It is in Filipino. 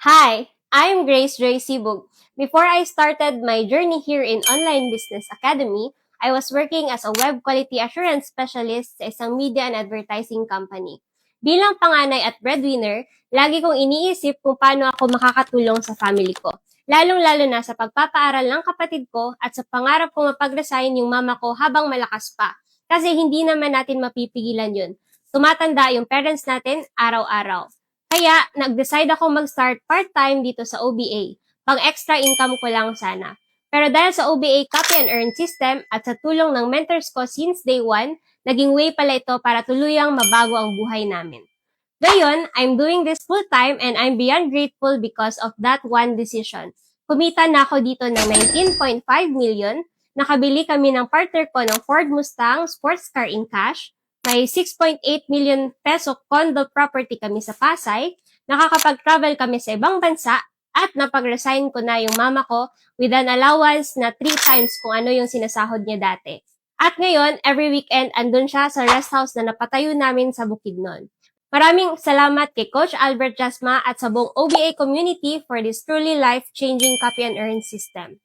Hi, I'm Grace Joy Sibug. Before I started my journey here in Online Business Academy, I was working as a web quality assurance specialist sa isang media and advertising company. Bilang panganay at breadwinner, lagi kong iniisip kung paano ako makakatulong sa family ko. Lalong-lalo na sa pagpapaaral ng kapatid ko at sa pangarap kong mapag-resign yung mama ko habang malakas pa. Kasi hindi naman natin mapipigilan yun. Tumatanda yung parents natin araw-araw. Kaya, nag-decide ako mag-start part-time dito sa OBA. Pang-extra income ko lang sana. Pero dahil sa OBA Copy and Earn system at sa tulong ng mentors ko since day one, naging way pala ito para tuluyang mabago ang buhay namin. Ngayon, I'm doing this full-time and I'm beyond grateful because of that one decision. Kumita na ako dito ng 19.5 million, nakabili kami ng partner ko ng Ford Mustang sports car in cash, may 6.8 million peso condo property kami sa Pasay, nakakapag-travel kami sa ibang bansa, at napag-resign ko na yung mama ko with an allowance na 3 times kung ano yung sinasahod niya dati. At ngayon, every weekend, andun siya sa rest house na napatayo namin sa Bukidnon. Maraming salamat kay Coach Albert Jasma at sa buong OBA community for this truly life-changing copy and earn system.